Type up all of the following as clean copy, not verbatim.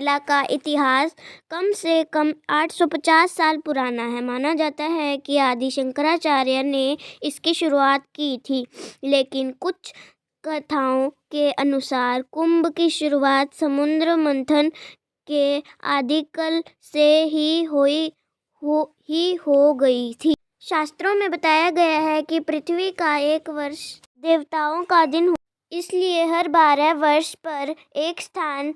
मेला का इतिहास कम से कम 850 साल पुराना है। माना जाता है कि आदि शंकराचार्य ने इसकी शुरुआत की थी, लेकिन कुछ कथाओं के अनुसार कुंभ की शुरुआत समुद्र मंथन के आदिकाल से ही हो गई थी। शास्त्रों में बताया गया है कि पृथ्वी का एक वर्ष देवताओं का दिन हो, इसलिए हर 12 वर्ष पर एक स्थान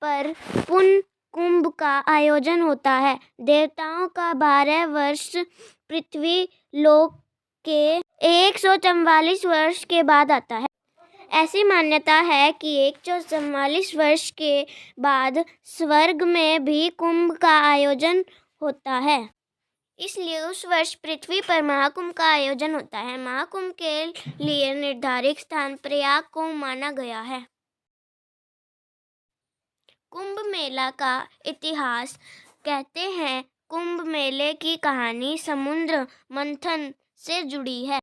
पर पुण्य कुंभ का आयोजन होता है। देवताओं का 12 वर्ष पृथ्वी लोक के 144 वर्ष के बाद आता है। ऐसी मान्यता है कि 144 वर्ष के बाद स्वर्ग में भी कुंभ का आयोजन होता है, इसलिए उस वर्ष पृथ्वी पर महाकुंभ का आयोजन होता है। महाकुंभ के लिए निर्धारित स्थान प्रयाग को माना गया है। कुंभ मेला का इतिहास कहते हैं कुंभ मेले की कहानी समुद्र मंथन से जुड़ी है।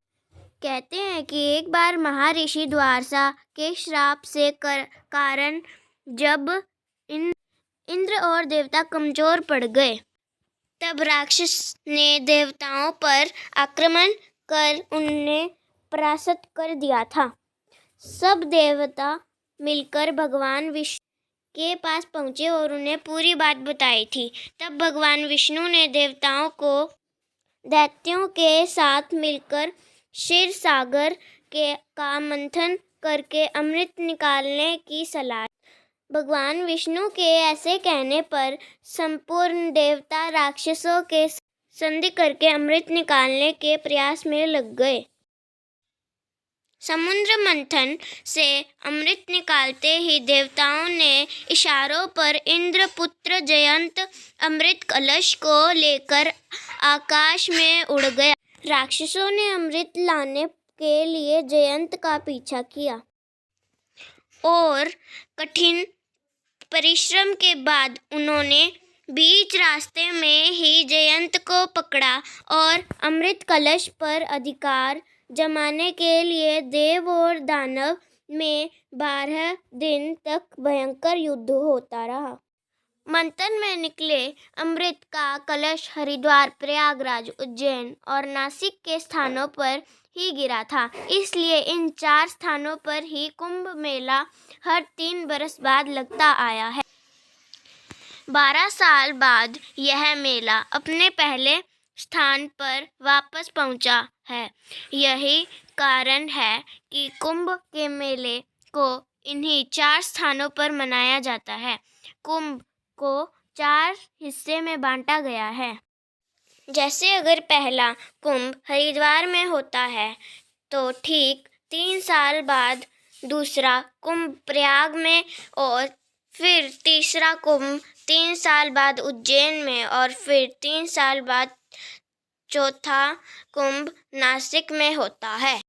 कहते हैं कि एक बार महर्षि द्वारसा के श्राप से कारण जब इंद्र और देवता कमजोर पड़ गए, तब राक्षस ने देवताओं पर आक्रमण कर उन्हें परास्त कर दिया था। सब देवता मिलकर भगवान विष्णु के पास पहुंचे और उन्हें पूरी बात बताई थी। तब भगवान विष्णु ने देवताओं को दैत्यों के साथ मिलकर क्षीर सागर का मंथन करके अमृत निकालने की सलाह। भगवान विष्णु के ऐसे कहने पर संपूर्ण देवता राक्षसों के संधि करके अमृत निकालने के प्रयास में लग गए। समुद्र मंथन से अमृत निकालते ही देवताओं ने इशारों पर इंद्रपुत्र जयंत अमृत कलश को लेकर आकाश में उड़ गया। राक्षसों ने अमृत लाने के लिए जयंत का पीछा किया और कठिन परिश्रम के बाद उन्होंने बीच रास्ते में ही जयंत को पकड़ा और अमृत कलश पर अधिकार जमाने के लिए देव और दानव में 12 दिन तक भयंकर युद्ध होता रहा। मंथन में निकले अमृत का कलश हरिद्वार, प्रयागराज, उज्जैन और नासिक के स्थानों पर ही गिरा था। इसलिए इन 4 स्थानों पर ही कुंभ मेला हर 3 बरस बाद लगता आया है। 12 साल बाद यह मेला अपने पहले स्थान पर वापस पहुंचा है। यही कारण है कि कुंभ के मेले को इन्हीं 4 स्थानों पर मनाया जाता है। कुंभ को 4 हिस्से में बांटा गया है। जैसे अगर पहला कुंभ हरिद्वार में होता है तो ठीक 3 साल बाद दूसरा कुंभ प्रयाग में, और फिर तीसरा कुंभ 3 साल बाद उज्जैन में, और फिर 3 साल बाद चौथा कुंभ नासिक में होता है।